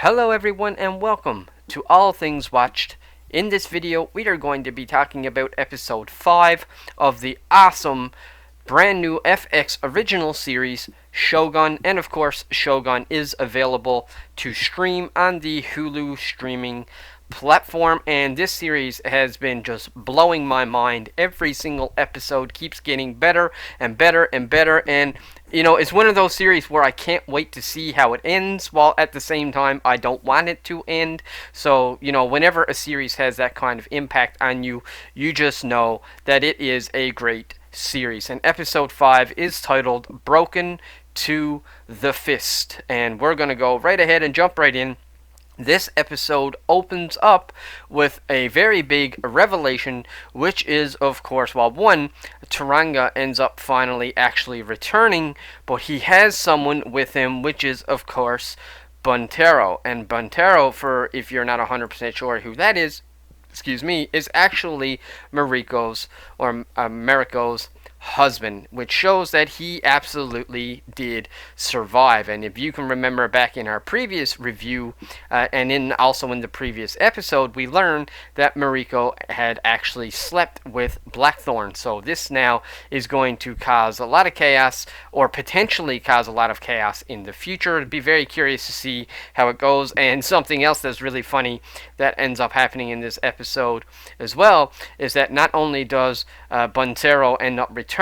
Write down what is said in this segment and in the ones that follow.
Hello everyone and welcome to All Things Watched. In this video we are going to be talking about episode 5 of the awesome brand new FX original series Shogun, and of course Shogun is available to stream on the HULU streaming platform, and this series has been just blowing my mind. Every single episode keeps getting better and better and better, and it's one of those series where I can't wait to see how it ends, while at the same time I don't want it to end. So, whenever a series has that kind of impact on you, you just know that it is a great series. And episode 5 is titled Broken to the Fist, and we're going to go right ahead and jump right in. This episode opens up with a very big revelation, which is, of course, one, Taranga ends up finally actually returning, but he has someone with him, which is, of course, Buntero. And Buntero, for if you're not 100% sure who that is actually Mariko's husband, which shows that he absolutely did survive. And if you can remember back in our previous review and also in the previous episode, we learned that Mariko had actually slept with Blackthorn. So this now is going to cause a lot of chaos, or potentially cause a lot of chaos in the future. I'd be very curious to see how it goes. And something else that's really funny that ends up happening in this episode as well is that not only does Buntero end up returning,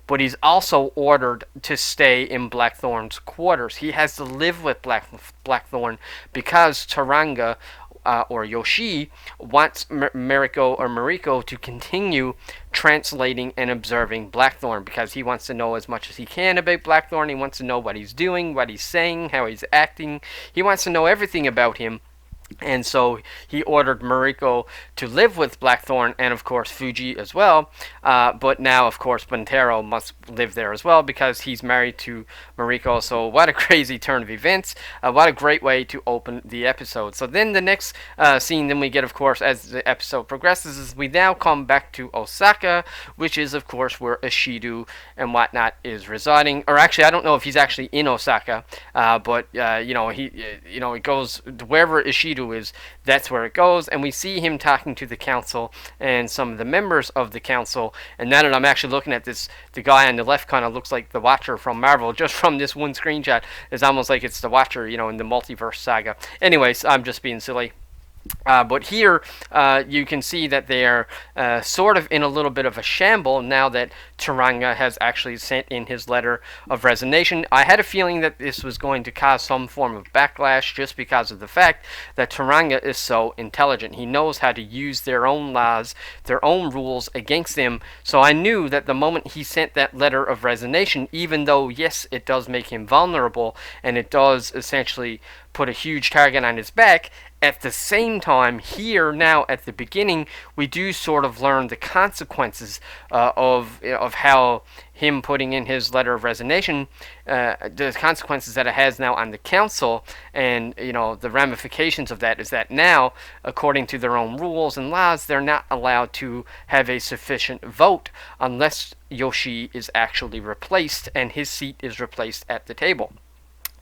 but he's also ordered to stay in Blackthorn's quarters. He has to live with Blackthorn because Taranga or Yoshi wants Mariko to continue translating and observing Blackthorn, because he wants to know as much as he can about Blackthorn. He wants to know what he's doing, what he's saying, how he's acting. He wants to know everything about him. And so he ordered Mariko to live with Blackthorn, and of course Fuji as well. But now, of course, Buntero must live there as well because he's married to Mariko. So what a crazy turn of events. What a great way to open the episode. So then the next scene then we get, of course, as the episode progresses, is we now come back to Osaka, which is, of course, where Ishido and whatnot is residing. Or actually, I don't know if he's actually in Osaka, but he goes wherever Ishido is, that's where it goes. And we see him talking to the council and some of the members of the council. And now that I'm actually looking at this, the guy on the left kind of looks like the Watcher from Marvel. Just from this one screenshot, it's almost like it's the Watcher, in the multiverse saga. Anyways, I'm just being silly. But here you can see that they're sort of in a little bit of a shamble now that Taranga has actually sent in his letter of resignation. I had a feeling that this was going to cause some form of backlash just because of the fact that Taranga is so intelligent. He knows how to use their own laws, their own rules against them. So I knew that the moment he sent that letter of resignation, even though, yes, it does make him vulnerable and it does essentially put a huge target on his back, at the same time, here now at the beginning, we do sort of learn the consequences of how him putting in his letter of resignation, the consequences that it has now on the council, and the ramifications of that is that now, according to their own rules and laws, they're not allowed to have a sufficient vote unless Yoshi is actually replaced and his seat is replaced at the table.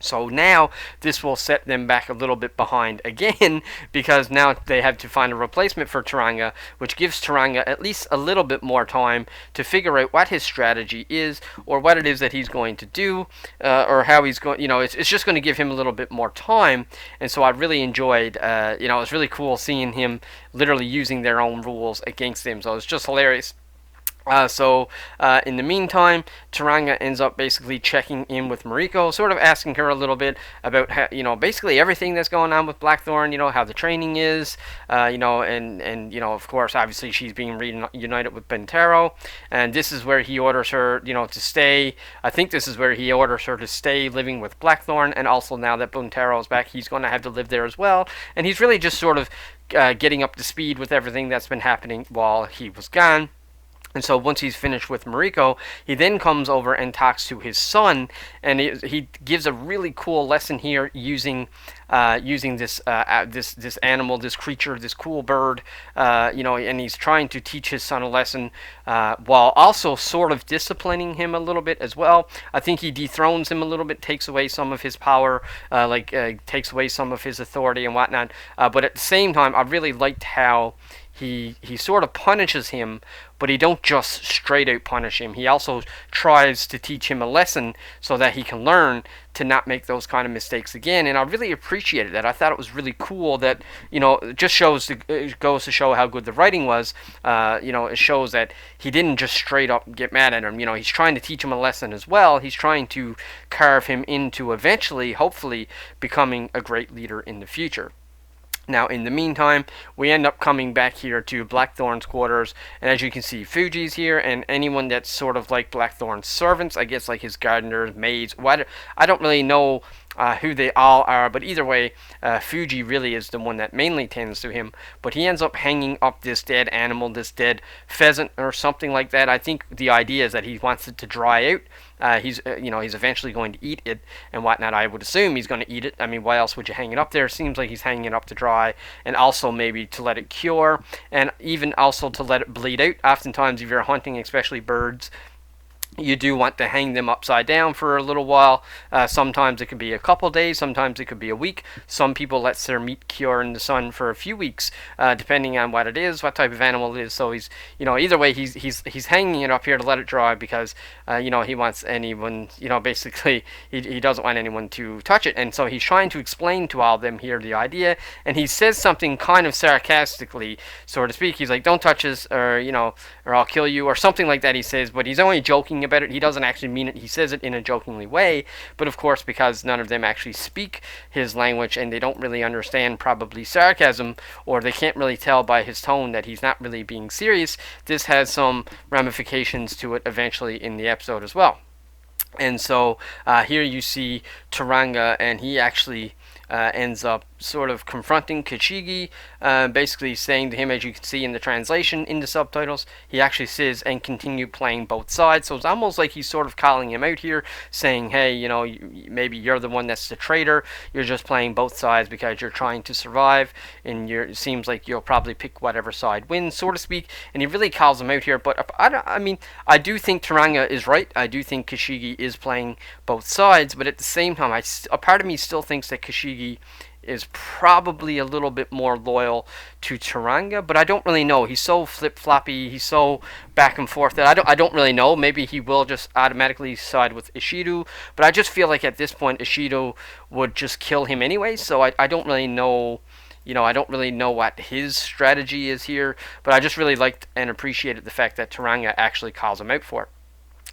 So now this will set them back a little bit behind again, because now they have to find a replacement for Taranga, which gives Taranga at least a little bit more time to figure out what his strategy is, or what it is that he's going to do, or how he's going. It's just going to give him a little bit more time. And so I really enjoyed. It was really cool seeing him literally using their own rules against them. So it's just hilarious. In the meantime, Taranga ends up basically checking in with Mariko, sort of asking her a little bit about how, basically everything that's going on with Blackthorn, how the training is, and of course, obviously she's being reunited with Buntero, and this is where he orders her, to stay. I think this is where he orders her to stay living with Blackthorn, and also now that Buntero is back, he's going to have to live there as well, and he's really just sort of getting up to speed with everything that's been happening while he was gone. And so once he's finished with Mariko, he then comes over and talks to his son, and he gives a really cool lesson here using this animal, this creature, this cool bird, and he's trying to teach his son a lesson while also sort of disciplining him a little bit as well. I think he dethrones him a little bit, takes away some of his power, takes away some of his authority and whatnot. But at the same time, I really liked how he sort of punishes him, but he don't just straight out punish him. He also tries to teach him a lesson so that he can learn to not make those kind of mistakes again. And I really appreciated that. I thought it was really cool that, it just it goes to show how good the writing was. It shows that he didn't just straight up get mad at him. He's trying to teach him a lesson as well. He's trying to carve him into eventually, hopefully, becoming a great leader in the future. Now, in the meantime, we end up coming back here to Blackthorn's quarters, and as you can see, Fuji's here, and anyone that's sort of like Blackthorn's servants, I guess like his gardeners, maids, I don't really know who they all are, but either way, Fuji really is the one that mainly tends to him. But he ends up hanging up this dead animal, this dead pheasant or something like that. I think the idea is that he wants it to dry out. He's eventually going to eat it and whatnot. I would assume he's going to eat it. I mean, why else would you hang it up there? It seems like he's hanging it up to dry, and also maybe to let it cure, and even also to let it bleed out. Oftentimes, if you're hunting, especially birds, you do want to hang them upside down for a little while. Sometimes it could be a couple days, sometimes it could be a week. Some people let their meat cure in the sun for a few weeks, depending on what it is, what type of animal it is. So he's, either way, he's hanging it up here to let it dry because, he wants anyone, basically he doesn't want anyone to touch it. And so he's trying to explain to all of them here the idea, and he says something kind of sarcastically, so to speak. He's like, "Don't touch this, or I'll kill you," or something like that. He says, but he's only joking about it. He doesn't actually mean it. He says it in a jokingly way, but of course, because none of them actually speak his language and they don't really understand probably sarcasm, or they can't really tell by his tone that he's not really being serious, this has some ramifications to it eventually in the episode as well. And so here you see Taranga, and he actually ends up sort of confronting Kashigi, basically saying to him, as you can see in the translation, in the subtitles, he actually says, "and continue playing both sides." So it's almost like he's sort of calling him out here, saying, hey, maybe you're the one that's the traitor, you're just playing both sides because you're trying to survive, and it seems like you'll probably pick whatever side wins, so to speak. And he really calls him out here, but I do think Taranga is right. I do think Kashigi is playing both sides, but at the same time, a part of me still thinks that Kashigi is probably a little bit more loyal to Taranga, but I don't really know. He's so flip-floppy, he's so back and forth that I don't really know. Maybe he will just automatically side with Ishido, but I just feel like at this point Ishido would just kill him anyway, so I don't really know. I don't really know what his strategy is here, but I just really liked and appreciated the fact that Taranga actually calls him out for it.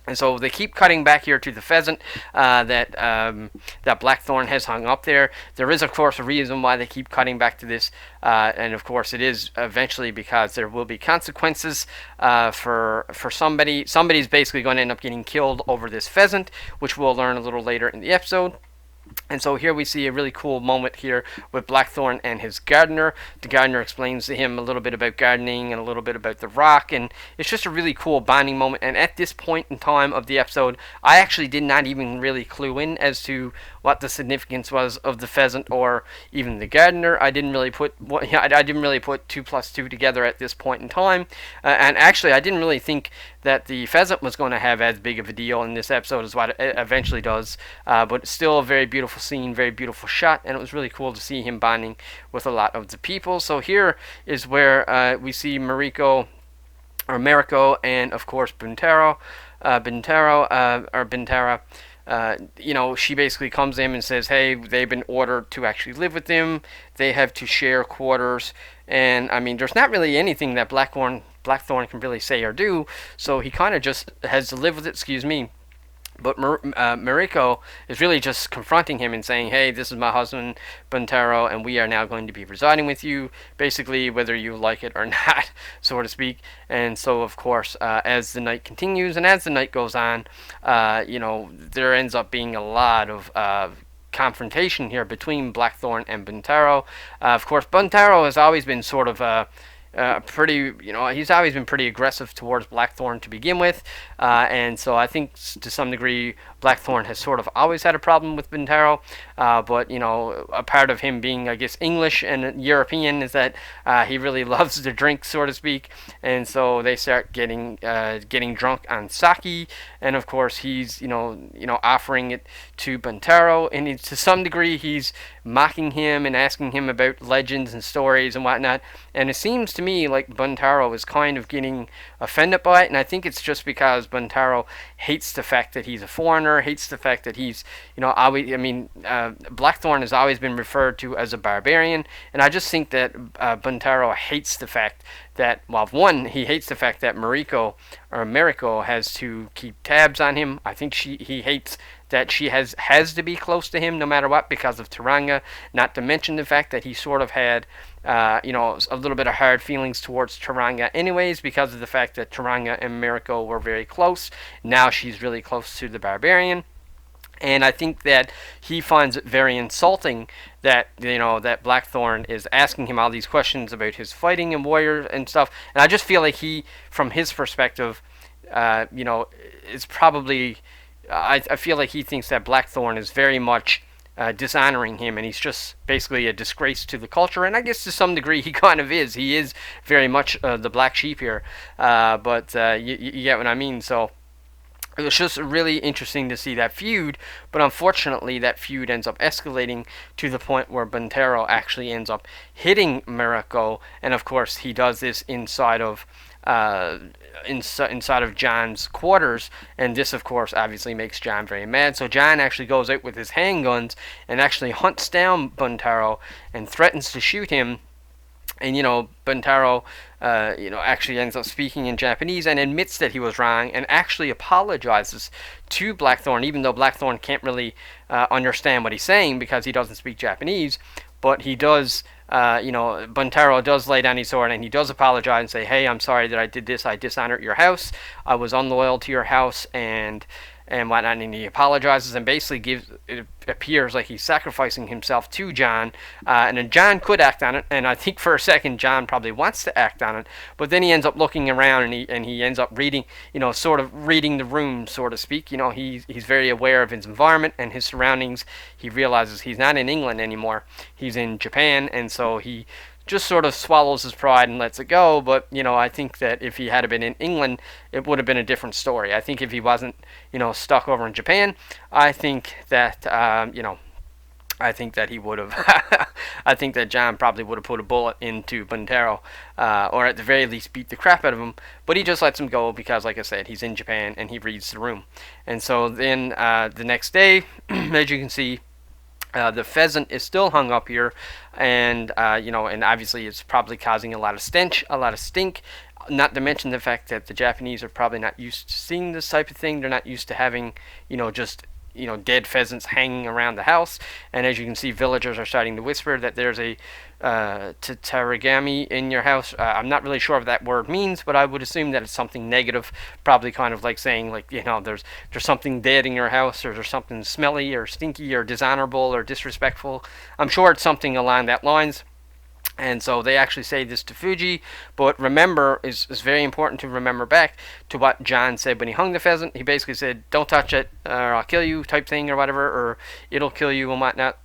And so they keep cutting back here to the pheasant that Blackthorn has hung up there. There is, of course, a reason why they keep cutting back to this, and of course it is eventually because there will be consequences for somebody. Somebody's basically going to end up getting killed over this pheasant, which we'll learn a little later in the episode. And so here we see a really cool moment here with Blackthorn and his gardener. The gardener explains to him a little bit about gardening and a little bit about the rock, and it's just a really cool bonding moment. And at this point in time of the episode, I actually did not even really clue in as to what the significance was of the pheasant or even the gardener. I didn't really put 2 plus 2 together at this point in time, and actually I didn't really think that the pheasant was going to have as big of a deal in this episode as what it eventually does, but still a very beautiful scene, very beautiful shot, and it was really cool to see him bonding with a lot of the people. So here is where we see Mariko, and of course Bintaro, she basically comes in and says, hey, they've been ordered to actually live with them. They have to share quarters. And, there's not really anything that Blackthorn can really say or do, so he kind of just has to live with it, But Mariko is really just confronting him and saying, hey, this is my husband, Bintaro, and we are now going to be residing with you, basically, whether you like it or not, so to speak. And so, of course, as the night continues and as the night goes on, there ends up being a lot of confrontation here between Blackthorn and Bintaro. Of course, Bintaro has always been sort of pretty, he's always been pretty aggressive towards Blackthorn to begin with, and so I think to some degree Blackthorn has sort of always had a problem with Buntaro, but a part of him being, I guess, English and European is that he really loves to drink, so to speak, and so they start getting drunk on sake, and of course he's offering it to Buntaro, and to some degree he's mocking him and asking him about legends and stories and whatnot, and it seems to me like Buntaro is kind of getting offended by it, and I think it's just because Buntaro hates the fact that he's a foreigner, hates the fact that he's, always, Blackthorn has always been referred to as a barbarian, and I just think that Buntaro hates the fact that, well, one, he hates the fact that Mariko has to keep tabs on him. I think he hates that she has to be close to him no matter what because of Taranga, not to mention the fact that he sort of had a little bit of hard feelings towards Taranga anyways because of the fact that Taranga and Mariko were very close. Now she's really close to the barbarian. And I think that he finds it very insulting that that Blackthorn is asking him all these questions about his fighting and warrior and stuff. And I just feel like he, from his perspective, is probably. I feel like he thinks that Blackthorn is very much dishonoring him, and he's just basically a disgrace to the culture. And I guess to some degree he kind of is. He is very much the black sheep here. But you get what I mean. So it was just really interesting to see that feud, but unfortunately that feud ends up escalating to the point where Buntaro actually ends up hitting Mariko, and of course he does this inside of John's quarters, and this of course obviously makes John very mad. So John actually goes out with his handguns and actually hunts down Buntaro and threatens to shoot him. And Buntaro, actually ends up speaking in Japanese and admits that he was wrong and actually apologizes to Blackthorn, even though Blackthorn can't really understand what he's saying because he doesn't speak Japanese. But he does, Buntaro does lay down his sword and he does apologize and say, "Hey, I'm sorry that I did this. I dishonored your house. I was unloyal to your house and whatnot," and he apologizes and basically it appears like he's sacrificing himself to John, and then John could act on it, and I think for a second John probably wants to act on it, but then he ends up looking around and he ends up reading, sort of reading the room, so to speak. He's very aware of his environment and his surroundings. He realizes he's not in England anymore, he's in Japan, and so he just sort of swallows his pride and lets it go. But I think that if he had been in England, it would have been a different story. I think if he wasn't stuck over in Japan, I think that I think that he would have I think that John probably would have put a bullet into Buntaro, or at the very least beat the crap out of him, but he just lets him go because, like I said, he's in Japan and he reads the room. And so then the next day, as you can see, the pheasant is still hung up here, and and obviously it's probably causing a lot of stench, a lot of stink. Not to mention the fact that the Japanese are probably not used to seeing this type of thing. They're not used to having, just dead pheasants hanging around the house. And as you can see, villagers are starting to whisper that there's a tatarigami in your house. I'm not really sure what that word means, but I would assume that it's something negative, probably kind of like saying, like, there's something dead in your house, or there's something smelly or stinky or dishonorable or disrespectful. I'm sure it's something along that lines. And so they actually say this to Fuji, but remember, it's very important to remember back to what John said when he hung the pheasant. He basically said, "Don't touch it, or I'll kill you," type thing, or whatever, or "It'll kill you," and whatnot.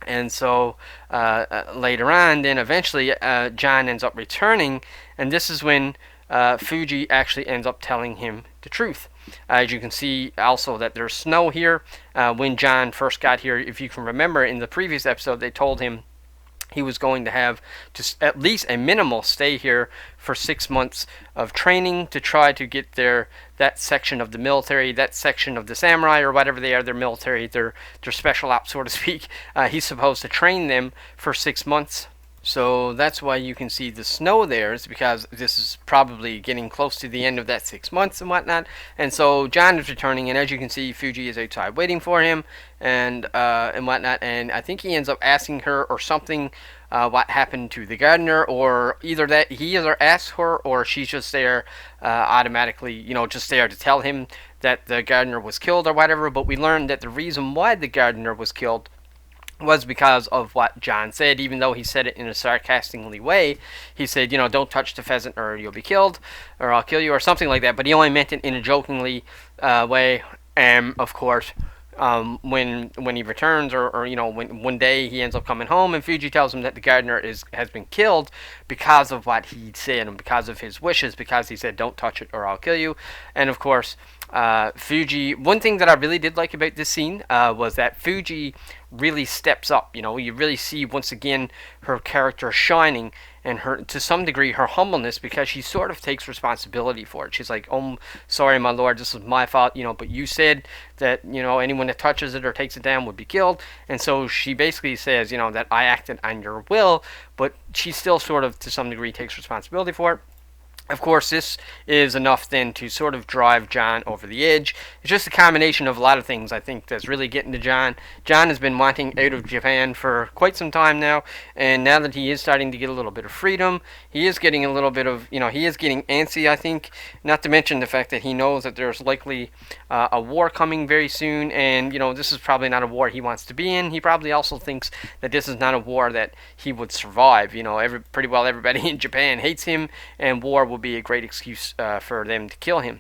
And so later on, then eventually John ends up returning, and this is when Fuji actually ends up telling him the truth. As you can see also that there's snow here. When John first got here, if you can remember in the previous episode, they told him he was going to have just at least a minimal stay here for 6 months of training to try to get that section of the military, that section of the samurai, or whatever they are, their military, their special ops, so to speak. He's supposed to train them for 6 months. So that's why you can see the snow there, is because this is probably getting close to the end of that 6 months and whatnot. And so John is returning, and as you can see, Fuji is outside waiting for him and whatnot. And I think he ends up asking her or something what happened to the gardener, or either that he either asks her or she's just there automatically, just there to tell him that the gardener was killed or whatever. But we learned that the reason why the gardener was killed was because of what John said, even though he said it in a sarcastically way. He said, don't touch the pheasant or you'll be killed, or I'll kill you, or something like that. But he only meant it in a jokingly way. And of course, when he returns, or when one day he ends up coming home, and Fuji tells him that the gardener has been killed because of what he said and because of his wishes, because he said, "Don't touch it or I'll kill you." And of course, Fuji. One thing that I really did like about this scene was that Fuji really steps up. You really see once again her character shining, and her, to some degree, her humbleness, because she sort of takes responsibility for it. She's like, "Oh, sorry, my lord, this was my fault. But you said that anyone that touches it or takes it down would be killed." And so she basically says, that I acted on your will, but she still sort of, to some degree, takes responsibility for it. Of course, this is enough then to sort of drive John over the edge. It's just a combination of a lot of things, I think, that's really getting to John. John has been wanting out of Japan for quite some time now, and now that he is starting to get a little bit of freedom, he is getting a little bit of, he is getting antsy, I think, not to mention the fact that he knows that there's likely a war coming very soon, and, this is probably not a war he wants to be in. He probably also thinks that this is not a war that he would survive. Pretty well everybody in Japan hates him, and war will be a great excuse for them to kill him.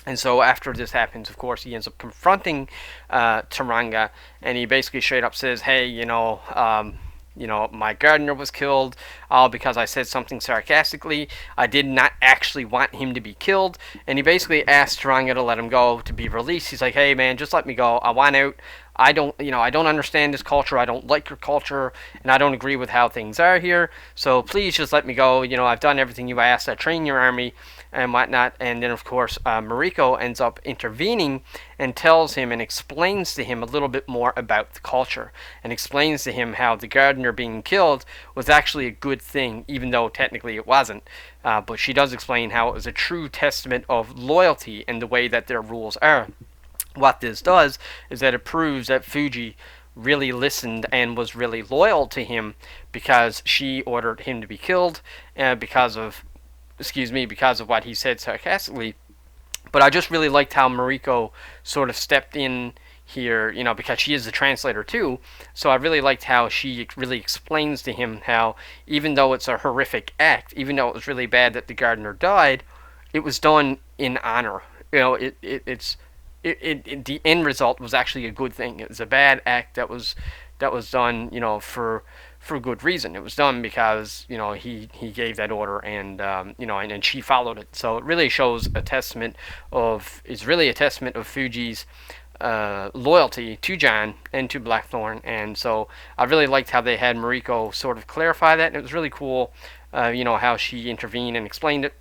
And so after this happens, of course, he ends up confronting Taranga, and he basically straight up says, "Hey, my gardener was killed all because I said something sarcastically. I did not actually want him to be killed." And he basically asked Taranga to let him go, to be released. He's like, "Hey, man, just let me go. I want out. I don't understand this culture. I don't like your culture, and I don't agree with how things are here. So please just let me go. I've done everything you asked. I trained your army and whatnot." And then, of course, Mariko ends up intervening and tells him and explains to him a little bit more about the culture, and explains to him how the gardener being killed was actually a good thing, even though technically it wasn't. But she does explain how it was a true testament of loyalty and the way that their rules are. What this does is that it proves that Fuji really listened and was really loyal to him, because she ordered him to be killed because of what he said sarcastically. But I just really liked how Mariko sort of stepped in here, because she is the translator too. So I really liked how she really explains to him how, even though it's a horrific act, even though it was really bad that the gardener died, it was done in honor. The end result was actually a good thing. It was a bad act that was done, for good reason. It was done because he gave that order, and and she followed it. So it really shows it's really a testament of Fuji's loyalty to John and to Blackthorn. And so I really liked how they had Mariko sort of clarify that, and it was really cool, how she intervened and explained it.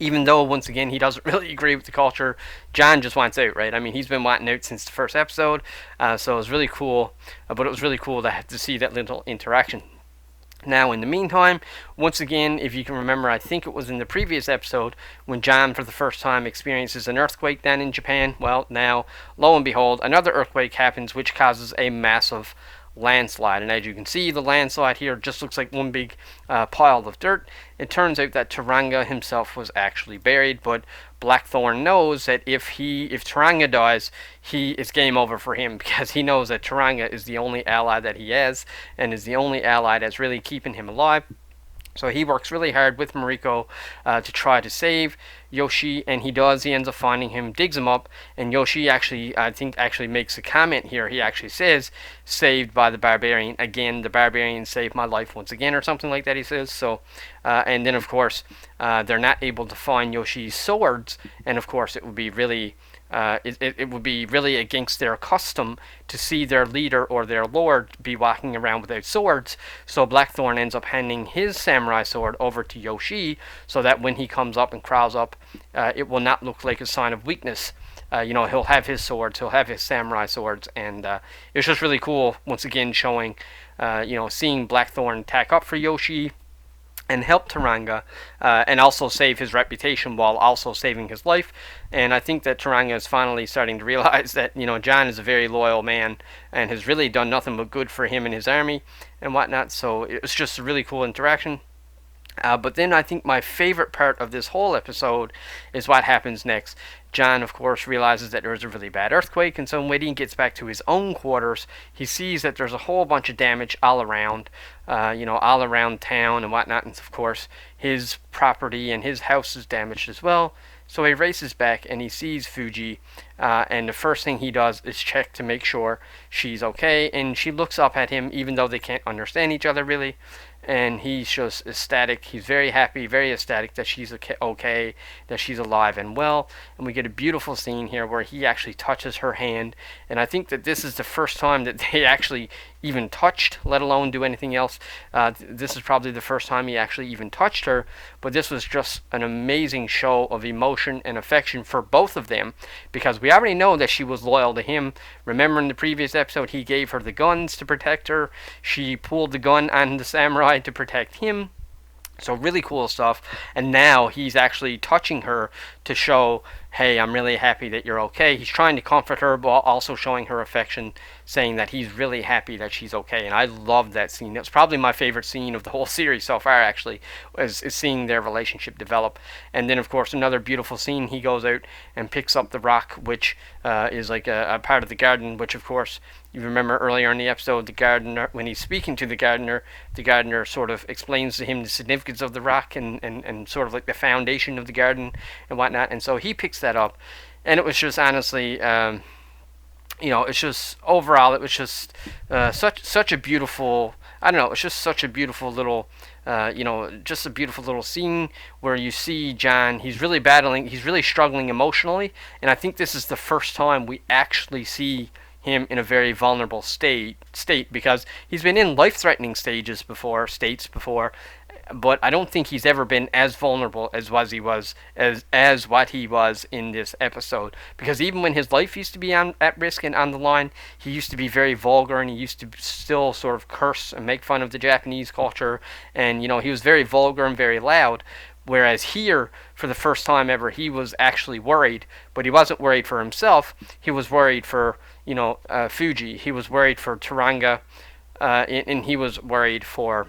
Even though, once again, he doesn't really agree with the culture, John just wants out, right? I mean, he's been wanting out since the first episode, so it was really cool. But it was really cool to see that little interaction. Now, in the meantime, once again, if you can remember, I think it was in the previous episode when John, for the first time, experiences an earthquake down in Japan. Well, now, lo and behold, another earthquake happens, which causes a massive landslide. And as you can see, the landslide here just looks like one big pile of dirt. It turns out that Taranga himself was actually buried, but Blackthorn knows that if Taranga dies, it's game over for him, because he knows that Taranga is the only ally that he has, and is the only ally that's really keeping him alive. So he works really hard with Mariko to try to save Yoshi, and he does. He ends up finding him, digs him up, and Yoshi actually makes a comment here. He actually says, "Saved by the barbarian again. The barbarian saved my life once again," or something like that. He says so, and then of course they're not able to find Yoshi's swords, and of course it would be really. It would be really against their custom to see their leader or their lord be walking around without swords. So Blackthorn ends up handing his samurai sword over to Yoshi, so that when he comes up and crawls up, it will not look like a sign of weakness. He'll have his swords, he'll have his samurai swords, and it's just really cool, once again, showing, seeing Blackthorn tack up for Yoshi and help Taranga, and also save his reputation while also saving his life. And I think that Taranga is finally starting to realize that, John is a very loyal man and has really done nothing but good for him and his army and whatnot. So it was just a really cool interaction. But then I think my favorite part of this whole episode is what happens next. John, of course, realizes that there's a really bad earthquake, and so when he gets back to his own quarters, he sees that there's a whole bunch of damage all around, all around town and whatnot. And of course, his property and his house is damaged as well. So he races back and he sees Fuji, and the first thing he does is check to make sure she's okay. And she looks up at him, even though they can't understand each other really. And he's just ecstatic. He's very happy, very ecstatic that she's okay, that she's alive and well. And we get a beautiful scene here where he actually touches her hand. And I think that this is the first time that they actually even touched, let alone do anything else. This is probably the first time he actually even touched her. But this was just an amazing show of emotion and affection for both of them, because we already know that she was loyal to him. Remember in the previous episode, he gave her the guns to protect her. She pulled the gun on the samurai to protect him. So really cool stuff. And now he's actually touching her to show, hey, I'm really happy that you're okay. He's trying to comfort her, but also showing her affection, saying that he's really happy that she's okay. And I love that scene. It's probably my favorite scene of the whole series so far, actually, is seeing their relationship develop. And then, of course, another beautiful scene, he goes out and picks up the rock, which is like a part of the garden, which, of course, you remember earlier in the episode, the gardener, when he's speaking to the gardener sort of explains to him the significance of the rock and sort of like the foundation of the garden and whatnot. And so he picks that up. And it was just honestly, it's just overall, it was just such a beautiful, I don't know, it's just such a beautiful little, just a beautiful little scene where you see John, he's really battling, he's really struggling emotionally. And I think this is the first time we actually see him in a very vulnerable state, because he's been in life-threatening states before, but I don't think he's ever been as vulnerable as what he was in this episode. Because even when his life used to be at risk and on the line, he used to be very vulgar, and he used to still sort of curse and make fun of the Japanese culture, and he was very vulgar and very loud. Whereas here, for the first time ever, he was actually worried, but he wasn't worried for himself. He was worried for, Fuji. He was worried for Taranga, and he was worried for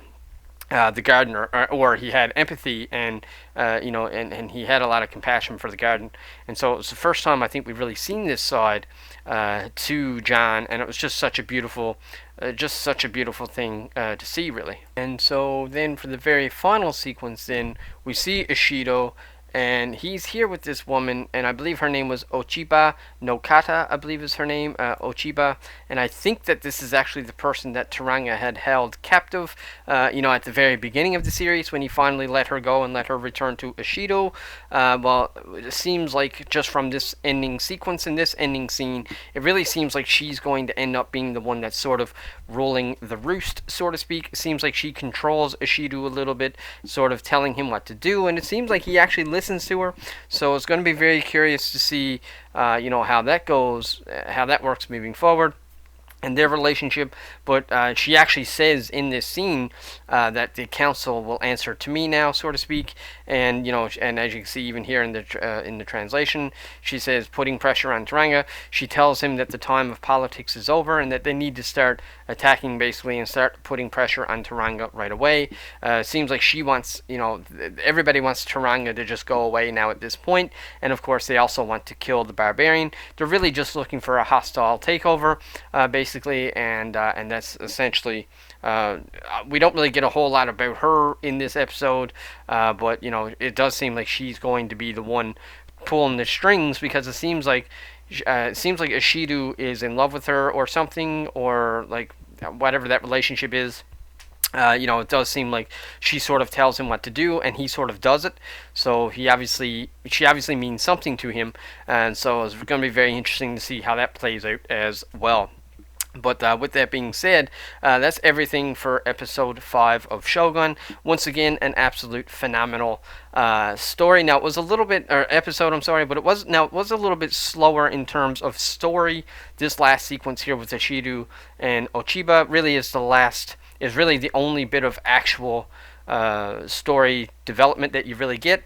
the gardener, or he had empathy and he had a lot of compassion for the garden. And so it was the first time I think we've really seen this side to John, and it was just such a beautiful thing to see, really. And so then for the very final sequence, then we see Ishido, and he's here with this woman, and I believe her name was Ochiba no Kata, I believe is her name, Ochiba, and I think that this is actually the person that Taranga had held captive, at the very beginning of the series, when he finally let her go and let her return to Ishido. Well, it seems like just from this ending sequence and this ending scene, it really seems like she's going to end up being the one that's sort of ruling the roost, so to speak. It seems like she controls Ishido a little bit, sort of telling him what to do, and it seems like he actually listens to her. So it's going to be very curious to see, how that goes, how that works moving forward, and their relationship. But she actually says in this scene that the council will answer to me now, so to speak. And and as you can see even here in the translation, she says, putting pressure on Taranga. She tells him that the time of politics is over and that they need to start attacking, basically, and start putting pressure on Taranga right away. Seems like she wants, everybody wants Taranga to just go away now at this point. And of course, they also want to kill the barbarian. They're really just looking for a hostile takeover, basically, and that's essentially. We don't really get a whole lot about her in this episode, but it does seem like she's going to be the one pulling the strings, because it seems like Ishido is in love with her or something, or like whatever that relationship is. It does seem like she sort of tells him what to do, and he sort of does it. So she obviously means something to him, and so it's going to be very interesting to see how that plays out as well. But with that being said, that's everything for episode 5 of Shogun. Once again, an absolute phenomenal story. Now, it was a little bit, or episode, I'm sorry, but it was a little bit slower in terms of story. This last sequence here with Ishido and Ochiba really is really the only bit of actual story development that you really get.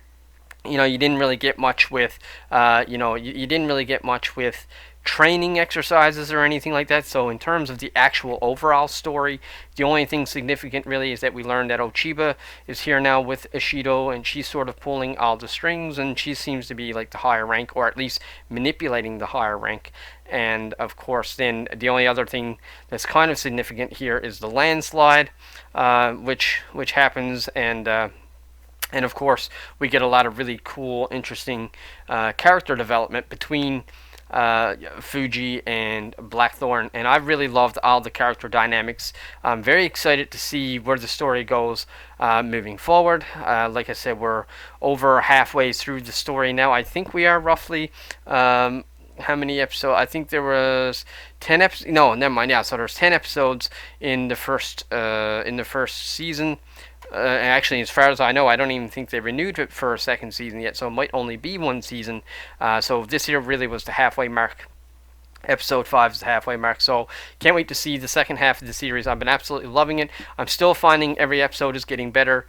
You didn't really get much with, you didn't really get much with training exercises or anything like that. So in terms of the actual overall story, the only thing significant really is that we learned that Ochiba is here now with Ishido, and she's sort of pulling all the strings, and she seems to be like the higher rank, or at least manipulating the higher rank. And of course, then the only other thing that's kind of significant here is the landslide, which happens, and of course we get a lot of really cool, interesting character development between Fuji and Blackthorn, and I really loved all the character dynamics. I'm very excited to see where the story goes moving forward. Like I said, we're over halfway through the story now. I think we are roughly how many episodes? I think there was 10 episodes. No, never mind. Yeah, so there's 10 episodes in the first season. Actually, as far as I know, I don't even think they renewed it for a second season yet, so it might only be one season. So this year really was the halfway mark. Episode 5 is the halfway mark, so can't wait to see the second half of the series. I've been absolutely loving it. I'm still finding every episode is getting better.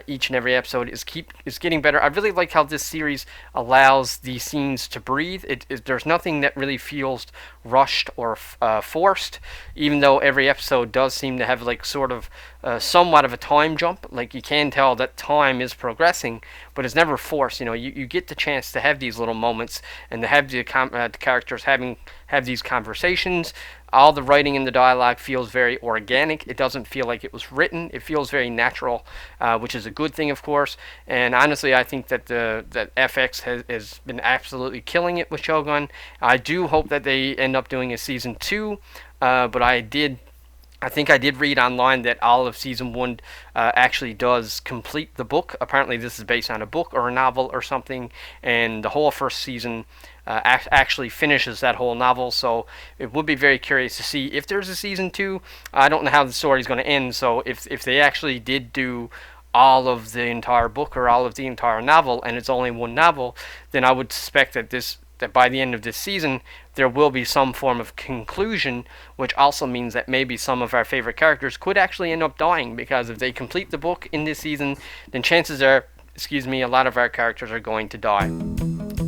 Each and every episode is getting better. I really like how this series allows the scenes to breathe. There's nothing that really feels rushed or forced, even though every episode does seem to have like sort of somewhat of a time jump. Like you can tell that time is progressing, but it's never forced. You get the chance to have these little moments and to have the characters have these conversations. All the writing and the dialogue feels very organic. It doesn't feel like it was written. It feels very natural, which is a good thing, of course. And honestly, I think that that FX has been absolutely killing it with Shogun. I do hope that they end up doing a season 2, but I think I did read online that all of season 1 actually does complete the book. Apparently this is based on a book or a novel or something, and the whole first season actually finishes that whole novel. So it would be very curious to see if there's a season 2. I don't know how the story is going to end, so if they actually did do all of the entire book or all of the entire novel, and it's only one novel, then I would suspect that by the end of this season there will be some form of conclusion, which also means that maybe some of our favorite characters could actually end up dying, because if they complete the book in this season, then chances are, a lot of our characters are going to die.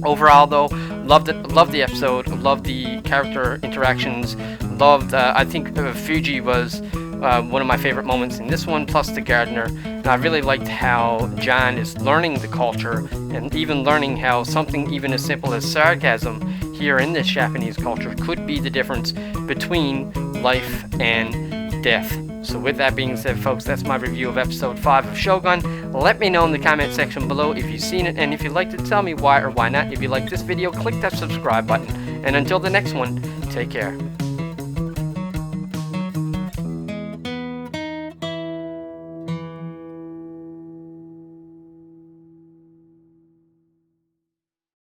Overall, though, loved the episode, loved the character interactions, loved, I think Fuji was one of my favorite moments in this one, plus the gardener. And I really liked how John is learning the culture, and even learning how something even as simple as sarcasm here in this Japanese culture could be the difference between life and death. So with that being said, folks, that's my review of episode 5 of Shogun. Let me know in the comment section below if you've seen it, and if you'd like to tell me why or why not. If you like this video, click that subscribe button. And until the next one, take care.